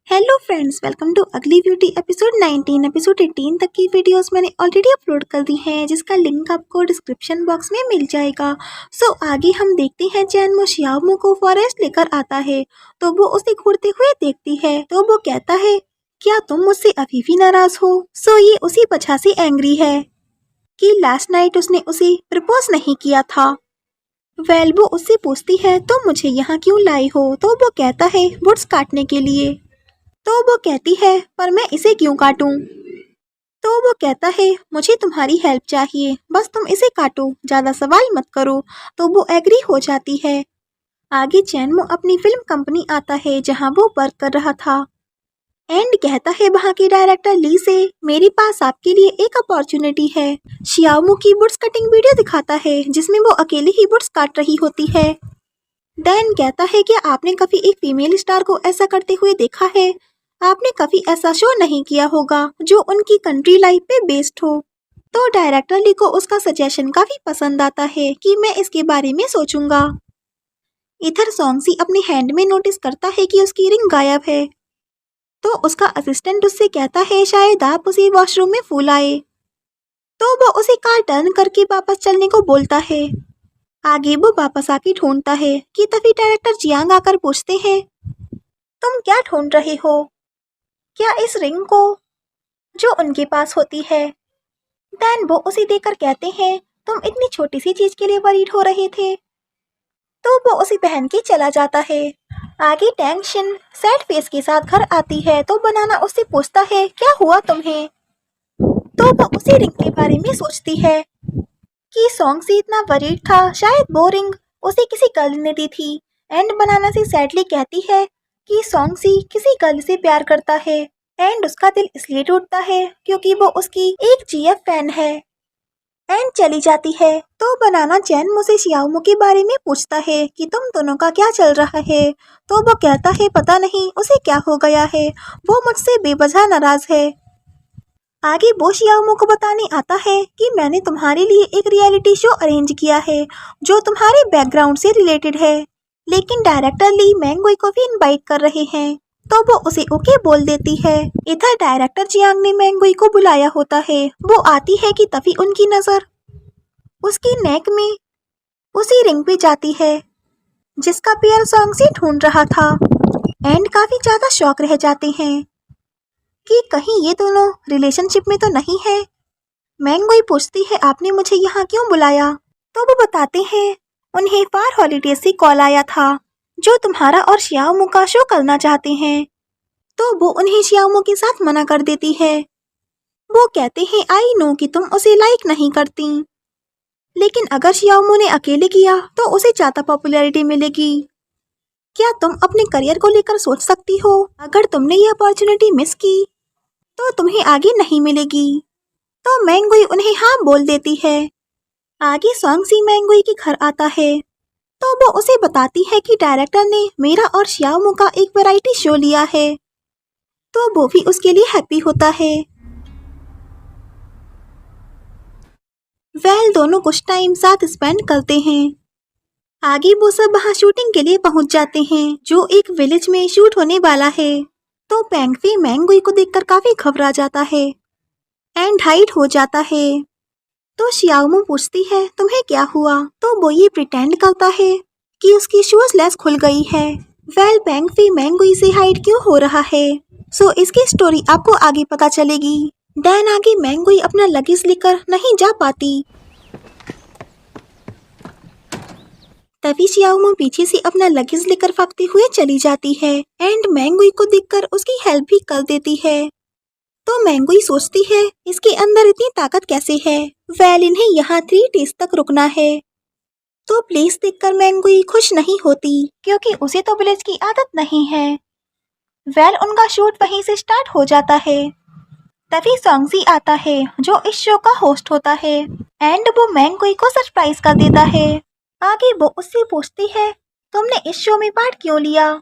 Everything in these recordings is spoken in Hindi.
हेलो फ्रेंड्स, वेलकम टू अगली ब्यूटी एपिसोड 19। एपिसोड 18 तक की वीडियोस मैंने ऑलरेडी अपलोड कर दी हैं, जिसका लिंक आपको डिस्क्रिप्शन बॉक्स में मिल जाएगा। सो आगे हम देखते हैं चैनमो शियाओमो को फॉरेस्ट लेकर आता है तो वो उसे घूरते हुए देखती है तो वो कहता है, क्या तुम मुझसे अभी भी नाराज हो? सो ये उसी वजह से एंग्री है कि लास्ट नाइट उसने उसे प्रपोज नहीं किया था। वेल वो उससे पूछती है, तो मुझे यहाँ क्यों लाई हो? तो वो कहता है, वुड्स काटने के लिए। तो वो कहती है, पर मैं इसे क्यों काटूं? तो वो कहता है, मुझे तुम्हारी हेल्प चाहिए, बस तुम इसे काटो, ज़्यादा सवाल मत करो। तो वो एग्री हो जाती है। आगे चैनमो अपनी फिल्म कंपनी आता है जहां वो वर्क कर रहा था एंड कहता है वहां के डायरेक्टर ली से, मेरे पास आपके लिए एक अपॉर्चुनिटी है। शियाओमो की वुड्स कटिंग वीडियो दिखाता है जिसमें वो अकेले ही वुड्स काट रही होती है। डैन कहता है कि आपने कभी एक फीमेल स्टार को ऐसा करते हुए देखा है? आपने कभी ऐसा शो नहीं किया होगा जो उनकी कंट्री लाइफ पे बेस्ड हो। तो डायरेक्टर ली को उसका सजेशन काफी पसंद आता है कि मैं इसके बारे में सोचूंगा। इधर सॉन्गसी अपने हैंड में नोटिस करता है कि उसकी रिंग गायब है। तो उसका असिस्टेंट उससे कहता है शायद आप उसे वॉशरूम में भूल आए। तो वो उसे कार टर्न करके वापस चलने को बोलता है। आगे वो वापस आके ढूंढता है कि तभी डायरेक्टर जियांग आकर पूछते हैं, तुम क्या ढूंढ रहे हो? क्या इस रिंग को जो उनके पास होती है? देन वो उसे देखकर कहते हैं, तुम इतनी छोटी सी चीज के लिए वरीड हो रहे थे। तो वो उसे पहन के चला जाता है। आगे टेंशन सैड फेस के साथ घर आती है तो बनाना उससे पूछता है, क्या हुआ तुम्हें? तो वो उसी रिंग के बारे में सोचती है कि सॉन्ग से इतना वरीड था, शायद वो रिंग उसे किसी गर्ल ने दी थी। एंड बनाना से सैडली कहती है कि सॉन्ग सी किसी गर्ल से प्यार करता है एंड उसका दिल इसलिए टूटता है क्योंकि वो उसकी एक जीएफ फैन है। एंड चली जाती है। तो बनाना चैन मुझसे शियाओमो के बारे में पूछता है कि तुम दोनों का क्या चल रहा है। तो वो कहता है पता नहीं उसे क्या हो गया है, वो मुझसे बेवजह नाराज है। आगे वो शियाओमो को बताने आता है कि मैंने तुम्हारे लिए एक रियलिटी शो अरेंज किया है जो तुम्हारे बैकग्राउंड से रिलेटेड है, लेकिन डायरेक्टर ली मैंगोई को भी इनवाइट कर रहे हैं। तो वो उसे ओके बोल देती है। इधर डायरेक्टर जियांग ने मैंगोई को बुलाया होता है। वो आती है कि तभी उनकी नजर उसकी नेक में उसी रिंग पे जाती है जिसका पेयर सॉन्ग से ढूंढ रहा था एंड काफी ज्यादा शौक रह जाते हैं कि कहीं ये दोनों रिलेशनशिप में तो नहीं है। मैंगोई पूछती है, आपने मुझे यहाँ क्यों बुलाया? तो वो बताते हैं उन्हें फार हॉलीडे से कॉल आया था जो तुम्हारा और शियाओमो का शो करना चाहते हैं। तो वो उन्हें शियाओमो के साथ मना कर देती है। वो कहते हैं आई नो कि तुम उसे लाइक नहीं करती, लेकिन अगर शियाओमो ने अकेले किया तो उसे ज्यादा पॉपुलैरिटी मिलेगी। क्या तुम अपने करियर को लेकर सोच सकती हो? अगर तुमने ये अपॉर्चुनिटी मिस की तो तुम्हें आगे नहीं मिलेगी। तो मैंगोई उन्हें हाँ बोल देती है। आगे सॉन्ग सी मैंगोई के घर आता है तो वो उसे बताती है कि डायरेक्टर ने मेरा और शियाओमो का एक वैरायटी शो लिया है। तो वो भी उसके लिए हैप्पी होता है। वेल दोनों कुछ टाइम साथ स्पेंड करते हैं। आगे वो सब वहाँ शूटिंग के लिए पहुँच जाते हैं जो एक विलेज में शूट होने वाला है। तो पैंगफी मैंगोई को देखकर काफी घबरा जाता है एंड हाइड हो जाता है। तो शियाओमो पूछती है तुम्हें क्या हुआ? तो वो ये प्रिटेंड करता है कि उसकी शूज लेस खुल गई है। वेल पैंगफी मैंगोई से हाइड क्यों हो रहा है, सो इसकी स्टोरी आपको आगे पता चलेगी। देन आगे मैंगोई अपना लगेज लेकर नहीं जा पाती। तभी शियाओमो पीछे से अपना लगेज लेकर भागते हुए चली जाती है एंड मैंगोई को देखकर उसकी हेल्प भी कर देती है। तो मैंगोई सोचती है इसके अंदर इतनी ताकत कैसे है। वेल इन्हें यहाँ 3 डेज तक रुकना है। तो प्लेस देखकर मैंगोई खुश नहीं होती क्योंकि उसे तो विलेज की आदत नहीं है। वेल उनका शूट वहीं से स्टार्ट हो जाता है। तभी सॉन्गजी आता है जो इस शो का होस्ट होता है एंड वो मैंगोई को सरप्राइज कर देता है। आगे वो उससे पूछती है तुमने इस शो में पार्ट क्यों लिया?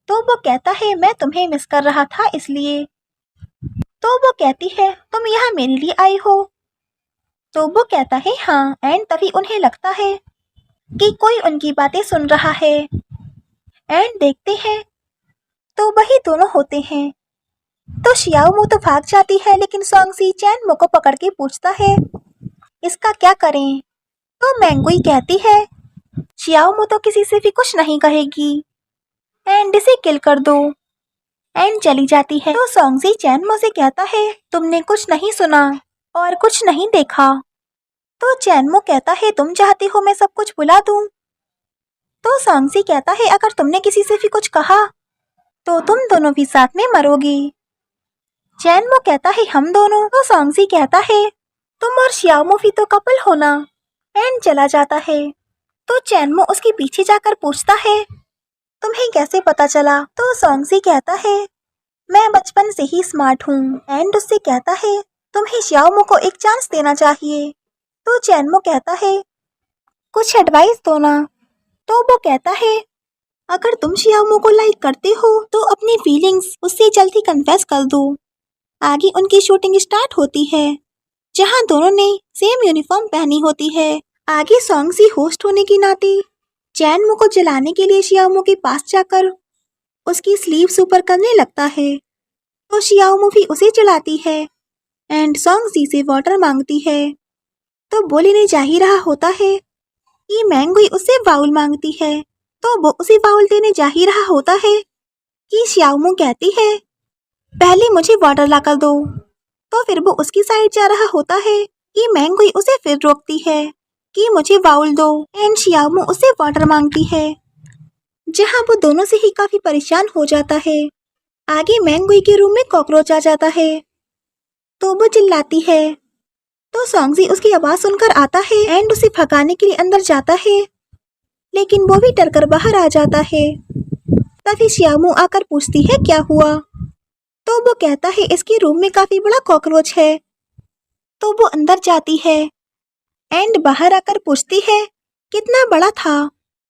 तो वो कहता है मैं तुम्हें मिस कर रहा था इसलिए। तो वो कहती है तुम यहाँ मेरे लिए आई हो? तो वो कहता है हाँ एंड तभी उन्हें लगता है कि कोई उनकी बातें सुन रहा है एंड देखते हैं तो वही दोनों होते हैं। तो शियाओमू तो भाग जाती है, लेकिन सोंगसी चैनमो को पकड़ के पूछता है इसका क्या करें। तो मैंगुई कहती है शियाओमू तो किसी से भी कुछ नहीं कहेगी एंड इसे किल कर दो, एंड चली जाती है। तो सोंगसी चैनमो से कहता है तुमने कुछ नहीं सुना और कुछ नहीं देखा। तो चैनमो कहता है तुम चाहती हो मैं सब कुछ भुला दूं। तो सोंगसी कहता है अगर तुमने किसी से भी कुछ कहा तो तुम दोनों भी साथ में मरोगी। चैनमो कहता है हम दोनों। तो सोंगसी कहता है तुम और शियाओमू भी तो कपल हो ना, एंड चला जाता है। तो चैनमो उसके पीछे जाकर पूछता है तुम्हें कैसे पता चला। तो सोंगसी कहता है मैं बचपन से ही स्मार्ट हूँ, एंड उससे कहता है तुम्हें शियाओमू को एक चांस देना चाहिए। तो चैनमो कहता है कुछ एडवाइस दो ना। तो वो कहता है अगर तुम शियाओमू को लाइक करते हो तो अपनी फीलिंग्स उससे जल्दी कन्फेस कर दो। आगे उनकी शूटिंग स्टार्ट होती है, जहां दोनों ने सेम यूनिफॉर्म पहनी होती है। आगे सोंगसी होस्ट होने के नाते चैनमो को जलाने के लिए शियाओमू के पास जाकर उसकी स्लीव्स ऊपर करने लगता है। तो शियाओमू भी उसे जलाती है एंड सोंगसी से वाटर मांगती है। तो वो लेने जा ही रहा होता है कि मैंगुई उससे बाउल मांगती है। तो वो उसे बाउल देने जा ही रहा होता है कि शियाओमू कहती है पहले मुझे वाटर लाकर दो। तो फिर वो उसकी साइड जा रहा होता है कि मैंगुई उसे फिर रोकती है कि मुझे बाउल दो, एंड शियाओमू उससे वाटर मांगती है, जहां वो दोनों से ही काफी परेशान हो जाता है। आगे मैंगुई के रूम में कॉकरोच आ जाता है, तो वो चिल्लाती है। तो सोंगसी उसकी आवाज सुनकर आता है एंड उसे भगाने के लिए अंदर जाता है, लेकिन वो भी डर कर बाहर आ जाता है। तभी शियाओमू आकर पूछती है क्या हुआ। तो वो कहता है इसके रूम में काफी बड़ा कॉकरोच है। तो वो अंदर जाती है एंड बाहर आकर पूछती है कितना बड़ा था।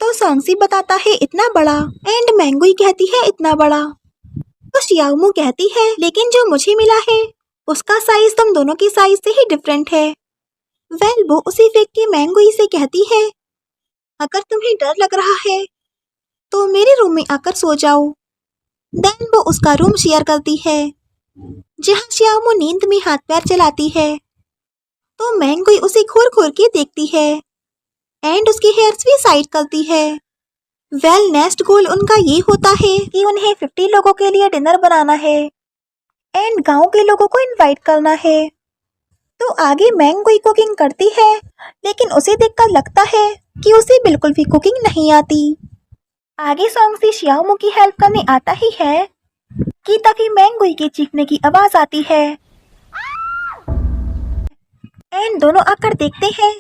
तो सोंगसी बताता है इतना बड़ा, एंड मैंगुई कहती है इतना बड़ा। तो शियाओमू कहती है लेकिन जो मुझे मिला है उसका साइज तुम दोनों की साइज से ही डिफरेंट है। वेल वो उसी फेंक के मैंगुई से कहती है अगर तुम्हें डर लग रहा है तो मेरे रूम में आकर सो जाओ। देन वो उसका रूम शेयर करती है, जहां शियाओमू नींद में हाथ पैर चलाती है। तो मैंगुई उसे घूर घूर के देखती है एंड उसकी हेयर्स भी साइड करती है। वेल नेक्स्ट गोल उनका ये होता है कि उन्हें 50 लोगों के लिए डिनर बनाना है एंड गांव के लोगों को इनवाइट करना है। तो आगे मैंगुई कुकिंग करती है, लेकिन उसे देखकर लगता है कि उसे बिल्कुल भी कुकिंग नहीं आती। आगे सोंगसी शियाओमू की हेल्प करने आता ही है कि तभी मैंगुई के चीखने की आवाज आती है एंड दोनों आकर देखते हैं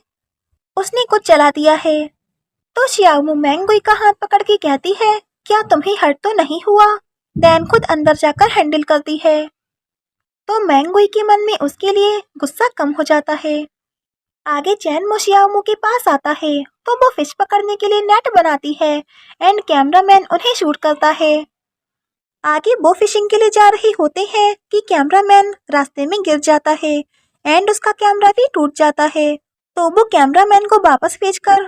उसने कुछ जला दिया है। तो शियाओमू मैंगुई का हाथ पकड़ के कहती है क्या तुम्हें हर्ट तो नहीं हुआ। देन खुद अंदर जाकर हैंडल करती है। तो मैंगुई के मन में उसके लिए गुस्सा कम हो जाता है। आगे चैनमो शियाओमू के पास आता है, तो वो फिश पकड़ने के लिए नेट बनाती है एंड कैमरामैन उन्हें शूट करता है। आगे वो फिशिंग के लिए जा रहे होते हैं कि कैमरामैन रास्ते में गिर जाता है एंड उसका कैमरा भी टूट जाता है। तो वो कैमरामैन को वापस भेजकर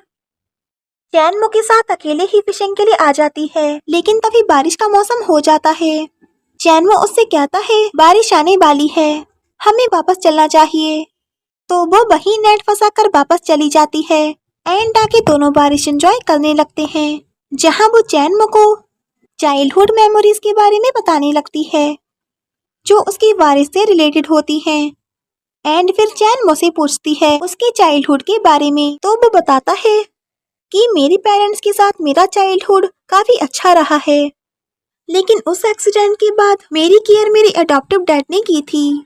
चैनमो के साथ अकेले ही फिशिंग के लिए आ जाती है, लेकिन तभी बारिश का मौसम हो जाता है। चैनमो उससे कहता है बारिश आने वाली है, हमें वापस चलना चाहिए। तो वो वही नेट फंसा कर वापस चली जाती है एंड आके दोनों बारिश एंजॉय करने लगते हैं, जहां वो चैनमो को चाइल्डहुड मेमोरीज के बारे में बताने लगती है जो उसकी बारिश से रिलेटेड होती हैं। एंड फिर चैनमो से पूछती है उसके चाइल्डहुड के बारे में। तो वो बताता है कि मेरे पेरेंट्स के साथ मेरा चाइल्डहुड काफी अच्छा रहा है, लेकिन उस एक्सीडेंट के बाद मेरी केयर मेरे अडॉप्टिव डैड ने की थी।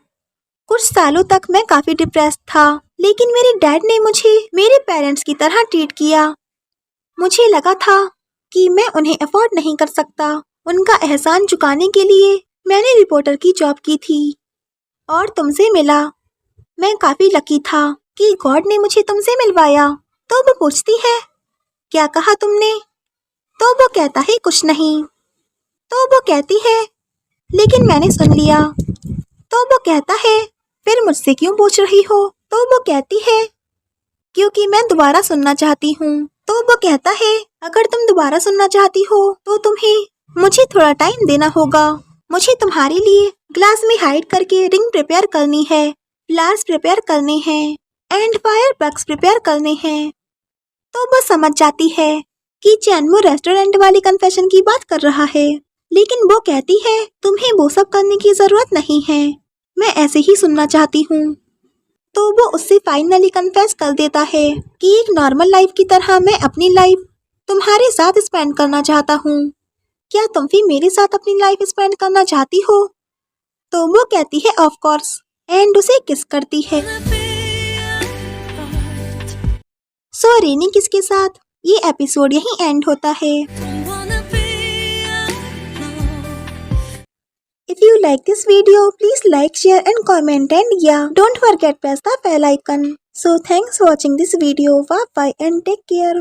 कुछ सालों तक मैं काफी डिप्रेस्ड था, लेकिन मेरे डैड ने मुझे मेरे पेरेंट्स की तरह ट्रीट किया। मुझे लगा था कि मैं उन्हें अफोर्ड नहीं कर सकता। उनका एहसान चुकाने के लिए मैंने रिपोर्टर की जॉब की थी और तुमसे मिला। मैं काफी लकी था कि गॉड ने मुझे तुमसे मिलवाया। तो वो पूछती है क्या कहा तुमने। तो वो कहता है कुछ नहीं। तो वो कहती है लेकिन मैंने सुन लिया। तो वो कहता है फिर मुझसे क्यों पूछ रही हो। तो वो कहती है क्योंकि मैं दोबारा सुनना चाहती हूँ। तो वो कहता है अगर तुम दोबारा सुनना चाहती हो तो तुम्हें मुझे थोड़ा टाइम देना होगा। मुझे तुम्हारे लिए ग्लास में हाइड करके रिंग प्रिपेयर करनी है, फ्लावर्स प्रिपेयर करने हैं एंड फायर बक्स प्रिपेयर करने हैं। तो वो समझ जाती है कि चैनमो रेस्टोरेंट वाली कन्फेशन की बात कर रहा है, लेकिन वो कहती है तुम्हें वो सब करने की जरूरत नहीं है, मैं ऐसे ही सुनना चाहती हूँ। तो वो उससे फाइनली कन्फेस कर देता है कि एक नॉर्मल लाइफ की तरह मैं अपनी लाइफ तुम्हारे साथ स्पेंड करना चाहता हूँ। क्या तुम भी मेरे साथ अपनी लाइफ स्पेंड करना चाहती हो? तो वो कहती है ऑफ कोर्स एंड उसे किस करती है। सो रेनी किस के साथ ये एपिसोड यहीं एंड होता है। If you like this video, please like, share and comment, and yeah, don't forget press the bell icon. So thanks for watching this video. Bye bye and take care.